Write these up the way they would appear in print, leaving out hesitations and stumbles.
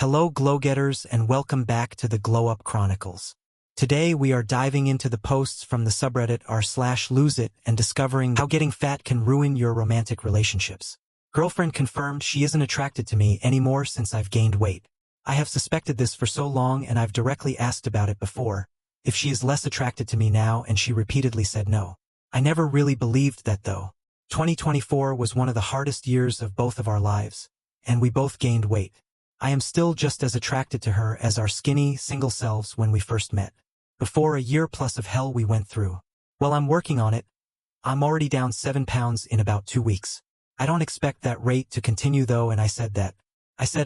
Hello GlowGetters and welcome back to the GlowUp Chronicles. Today we are diving into the posts from the subreddit r/LoseIt and discovering how getting fat can ruin your romantic relationships. Girlfriend confirmed she isn't attracted to me anymore since I've gained weight. I have suspected this for so long and I've directly asked about it before, if she is less attracted to me now, and she repeatedly said no. I never really believed that though. 2024 was one of the hardest years of both of our lives, and we both gained weight. I am still just as attracted to her as our skinny, single selves when we first met. Before a year plus of hell we went through. Well, I'm working on it. I'm already down 7 pounds in about 2 weeks. I don't expect that rate to continue though, and I said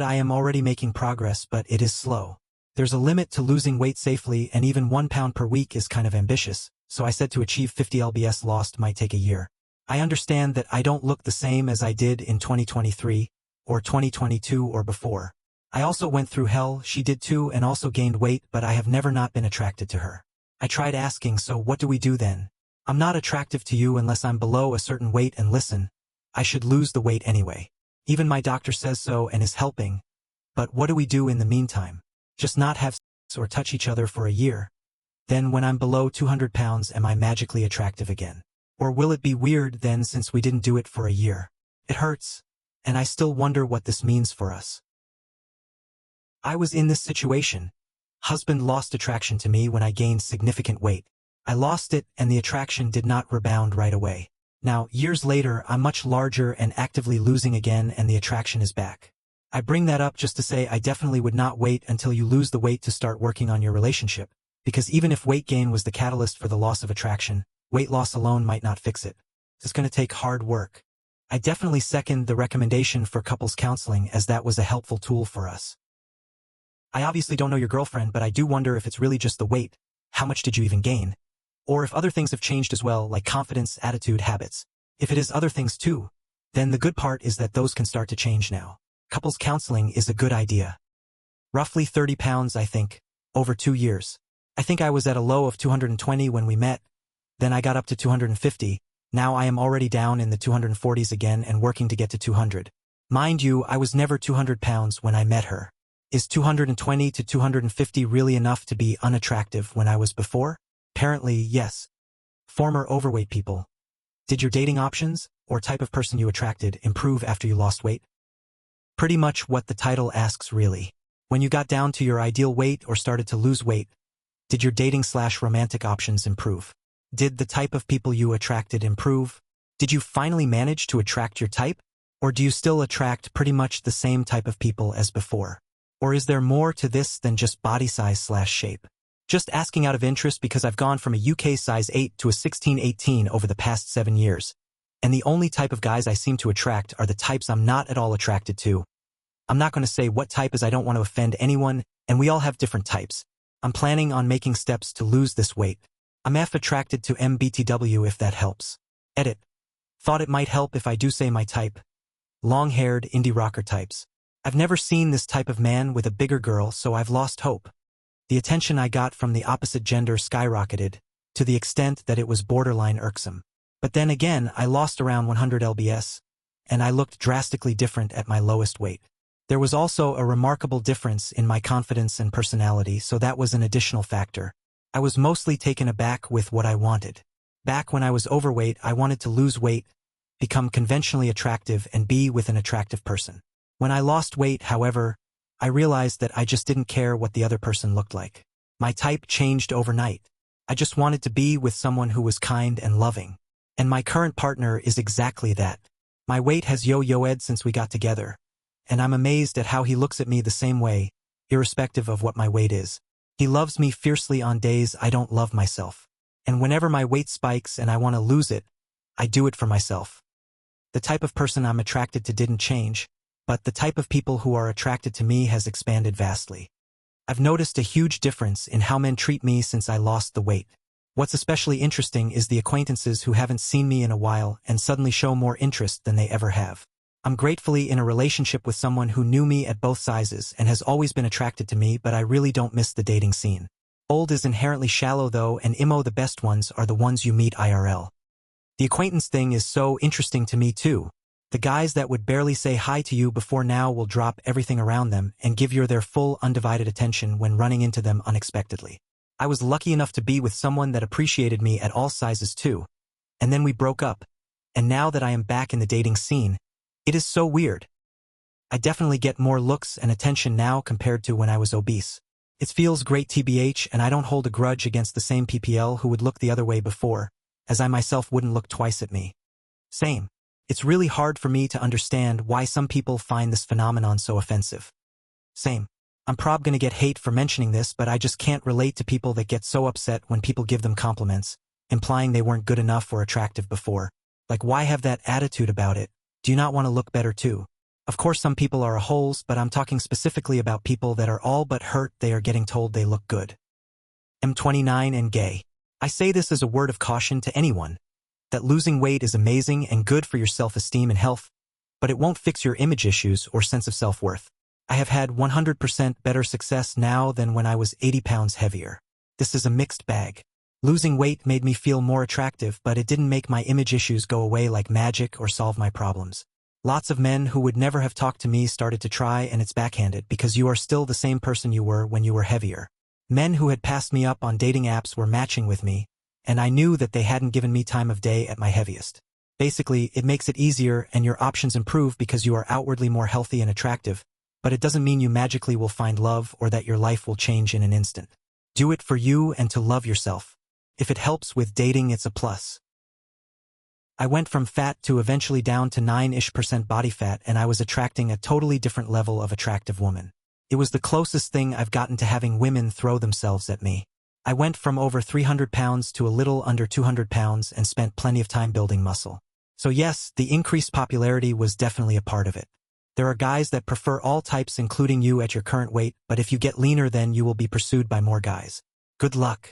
I am already making progress, but it is slow. There's a limit to losing weight safely, and even 1 pound per week is kind of ambitious, so I said to achieve 50 lbs lost might take a year. I understand that I don't look the same as I did in 2023, or 2022 or before. I also went through hell, she did too, and also gained weight, but I have never not been attracted to her. I tried asking, so what do we do then? I'm not attractive to you unless I'm below a certain weight, and listen, I should lose the weight anyway. Even my doctor says so and is helping. But what do we do in the meantime? Just not have sex or touch each other for a year? Then when I'm below 200 pounds, am I magically attractive again? Or will it be weird then since we didn't do it for a year? It hurts, and I still wonder what this means for us. I was in this situation. Husband lost attraction to me when I gained significant weight. I lost it, and the attraction did not rebound right away. Now, years later, I'm much larger and actively losing again, and the attraction is back. I bring that up just to say I definitely would not wait until you lose the weight to start working on your relationship, because even if weight gain was the catalyst for the loss of attraction, weight loss alone might not fix it. It's going to take hard work. I definitely second the recommendation for couples counseling, as that was a helpful tool for us. I obviously don't know your girlfriend, but I do wonder if it's really just the weight. How much did you even gain? Or if other things have changed as well, like confidence, attitude, habits. If it is other things too, then the good part is that those can start to change now. Couples counseling is a good idea. Roughly 30 pounds, I think, over 2 years. I think I was at a low of 220 when we met. Then I got up to 250. Now I am already down in the 240s again and working to get to 200. Mind you, I was never 200 pounds when I met her. Is 220 to 250 really enough to be unattractive when I was before? Apparently, yes. Former overweight people. Did your dating options, or type of person you attracted, improve after you lost weight? Pretty much what the title asks really. When you got down to your ideal weight or started to lose weight, did your dating/romantic options improve? Did the type of people you attracted improve? Did you finally manage to attract your type? Or do you still attract pretty much the same type of people as before? Or is there more to this than just body size/shape? Just asking out of interest because I've gone from a UK size 8 to a 16-18 over the past 7 years. And the only type of guys I seem to attract are the types I'm not at all attracted to. I'm not going to say what type, as I don't want to offend anyone, and we all have different types. I'm planning on making steps to lose this weight. I'm attracted to MBTW, if that helps. Edit. Thought it might help if I do say my type. Long-haired indie rocker types. I've never seen this type of man with a bigger girl, so I've lost hope. The attention I got from the opposite gender skyrocketed, to the extent that it was borderline irksome. But then again, I lost around 100 lbs, and I looked drastically different at my lowest weight. There was also a remarkable difference in my confidence and personality, so that was an additional factor. I was mostly taken aback with what I wanted. Back when I was overweight, I wanted to lose weight, become conventionally attractive, and be with an attractive person. When I lost weight, however, I realized that I just didn't care what the other person looked like. My type changed overnight. I just wanted to be with someone who was kind and loving. And my current partner is exactly that. My weight has yo-yoed since we got together, and I'm amazed at how he looks at me the same way, irrespective of what my weight is. He loves me fiercely on days I don't love myself. And whenever my weight spikes and I want to lose it, I do it for myself. The type of person I'm attracted to didn't change, but the type of people who are attracted to me has expanded vastly. I've noticed a huge difference in how men treat me since I lost the weight. What's especially interesting is the acquaintances who haven't seen me in a while and suddenly show more interest than they ever have. I'm gratefully in a relationship with someone who knew me at both sizes and has always been attracted to me, but I really don't miss the dating scene. Old is inherently shallow though, and the best ones are the ones you meet IRL. The acquaintance thing is so interesting to me too. The guys that would barely say hi to you before now will drop everything around them and give you their full undivided attention when running into them unexpectedly. I was lucky enough to be with someone that appreciated me at all sizes too. And then we broke up. And now that I am back in the dating scene, it is so weird. I definitely get more looks and attention now compared to when I was obese. It feels great TBH, and I don't hold a grudge against the same PPL who would look the other way before, as I myself wouldn't look twice at me. Same. It's really hard for me to understand why some people find this phenomenon so offensive. Same. I'm prob gonna get hate for mentioning this, but I just can't relate to people that get so upset when people give them compliments, implying they weren't good enough or attractive before. Like, why have that attitude about it? Do you not want to look better too? Of course some people are a-holes, but I'm talking specifically about people that are all but hurt they are getting told they look good. I'm 29 and gay. I say this as a word of caution to anyone, that losing weight is amazing and good for your self-esteem and health, but it won't fix your image issues or sense of self-worth. I have had 100% better success now than when I was 80 pounds heavier. This is a mixed bag. Losing weight made me feel more attractive, but it didn't make my image issues go away like magic or solve my problems. Lots of men who would never have talked to me started to try, and it's backhanded because you are still the same person you were when you were heavier. Men who had passed me up on dating apps were matching with me, and I knew that they hadn't given me time of day at my heaviest. Basically, it makes it easier and your options improve because you are outwardly more healthy and attractive, but it doesn't mean you magically will find love or that your life will change in an instant. Do it for you and to love yourself. If it helps with dating, it's a plus. I went from fat to eventually down to 9-ish% body fat, and I was attracting a totally different level of attractive woman. It was the closest thing I've gotten to having women throw themselves at me. I went from over 300 pounds to a little under 200 pounds and spent plenty of time building muscle. So yes, the increased popularity was definitely a part of it. There are guys that prefer all types including you at your current weight, but if you get leaner then you will be pursued by more guys. Good luck.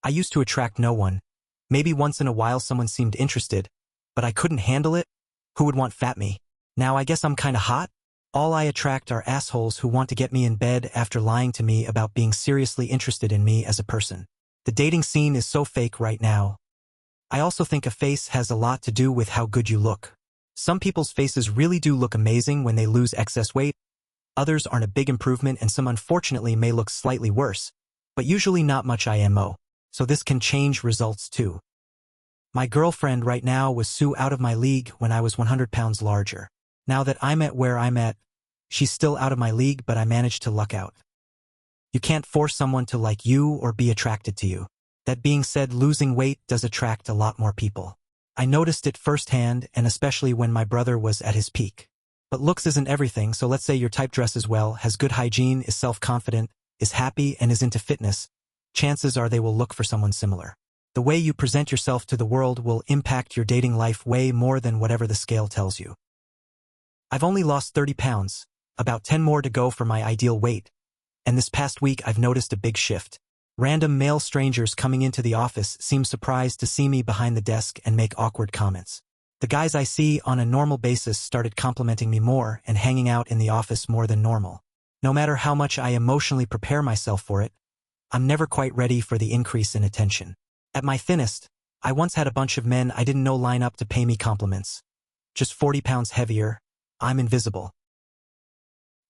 I used to attract no one. Maybe once in a while someone seemed interested, but I couldn't handle it. Who would want fat me? Now I guess I'm kinda hot? All I attract are assholes who want to get me in bed after lying to me about being seriously interested in me as a person. The dating scene is so fake right now. I also think a face has a lot to do with how good you look. Some people's faces really do look amazing when they lose excess weight. Others aren't a big improvement, and some unfortunately may look slightly worse, but usually not much IMO. So this can change results too. My girlfriend right now was so out of my league when I was 100 pounds larger. Now that I'm at where I'm at, she's still out of my league, but I managed to luck out. You can't force someone to like you or be attracted to you. That being said, losing weight does attract a lot more people. I noticed it firsthand, and especially when my brother was at his peak. But looks isn't everything, so let's say your type dresses well, has good hygiene, is self-confident, is happy, and is into fitness. Chances are they will look for someone similar. The way you present yourself to the world will impact your dating life way more than whatever the scale tells you. I've only lost 30 pounds, about 10 more to go for my ideal weight, and this past week I've noticed a big shift. Random male strangers coming into the office seem surprised to see me behind the desk and make awkward comments. The guys I see on a normal basis started complimenting me more and hanging out in the office more than normal. No matter how much I emotionally prepare myself for it, I'm never quite ready for the increase in attention. At my thinnest, I once had a bunch of men I didn't know line up to pay me compliments. Just 40 pounds heavier, I'm invisible.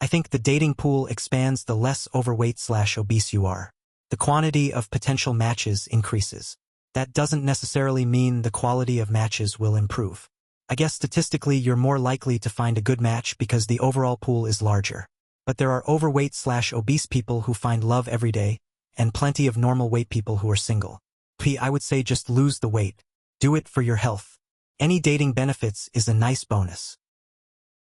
I think the dating pool expands the less overweight/obese you are. The quantity of potential matches increases. That doesn't necessarily mean the quality of matches will improve. I guess statistically you're more likely to find a good match because the overall pool is larger. But there are overweight/obese people who find love every day, and plenty of normal weight people who are single. I would say just lose the weight. Do it for your health. Any dating benefits is a nice bonus.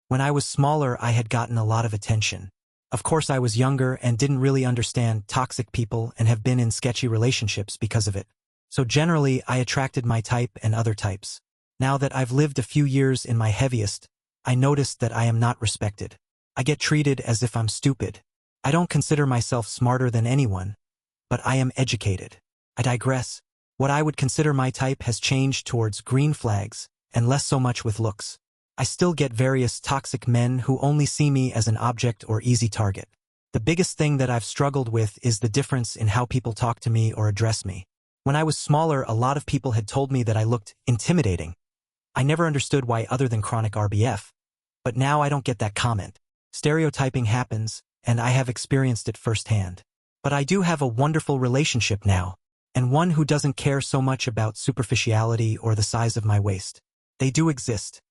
When I was smaller, I had gotten a lot of attention. Of course, I was younger and didn't really understand toxic people and have been in sketchy relationships because of it. So generally, I attracted my type and other types. Now that I've lived a few years in my heaviest, I noticed that I am not respected. I get treated as if I'm stupid. I don't consider myself smarter than anyone, but I am educated. I digress. What I would consider my type has changed towards green flags, and less so much with looks. I still get various toxic men who only see me as an object or easy target. The biggest thing that I've struggled with is the difference in how people talk to me or address me. When I was smaller, a lot of people had told me that I looked intimidating. I never understood why other than chronic RBF, but now I don't get that comment. Stereotyping happens, and I have experienced it firsthand. But I do have a wonderful relationship now, and one who doesn't care so much about superficiality or the size of my waist. They do exist.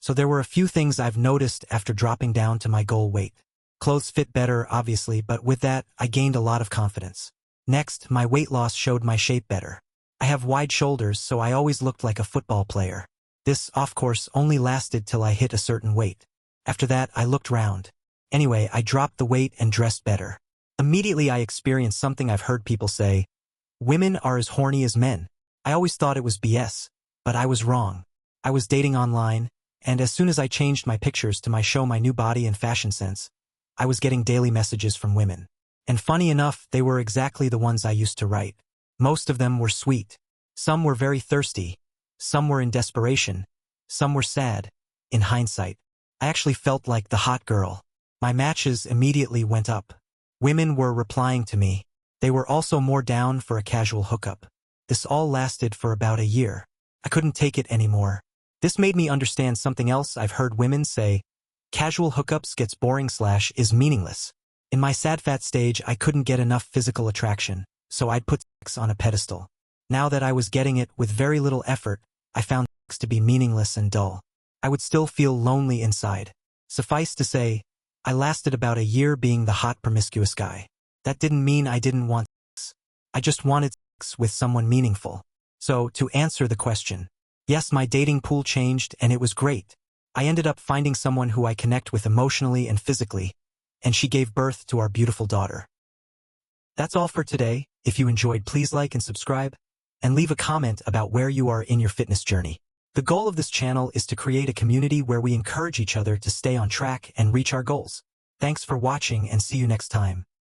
So there were a few things I've noticed after dropping down to my goal weight. Clothes fit better, obviously, but with that, I gained a lot of confidence. Next, my weight loss showed my shape better. I have wide shoulders, so I always looked like a football player. This, of course, only lasted till I hit a certain weight. After that, I looked round. Anyway, I dropped the weight and dressed better. Immediately I experienced something I've heard people say. Women are as horny as men. I always thought it was BS, but I was wrong. I was dating online, and as soon as I changed my pictures to show my new body and fashion sense, I was getting daily messages from women. And funny enough, they were exactly the ones I used to write. Most of them were sweet. Some were very thirsty. Some were in desperation. Some were sad. In hindsight, I actually felt like the hot girl. My matches immediately went up. Women were replying to me. They were also more down for a casual hookup. This all lasted for about a year. I couldn't take it anymore. This made me understand something else I've heard women say. Casual hookups gets boring / is meaningless. In my sad fat stage, I couldn't get enough physical attraction, so I'd put sex on a pedestal. Now that I was getting it with very little effort, I found sex to be meaningless and dull. I would still feel lonely inside. Suffice to say, I lasted about a year being the hot promiscuous guy. That didn't mean I didn't want sex. I just wanted sex with someone meaningful. So, to answer the question, yes, my dating pool changed and it was great. I ended up finding someone who I connect with emotionally and physically, and she gave birth to our beautiful daughter. That's all for today. If you enjoyed, please like and subscribe, and leave a comment about where you are in your fitness journey. The goal of this channel is to create a community where we encourage each other to stay on track and reach our goals. Thanks for watching and see you next time.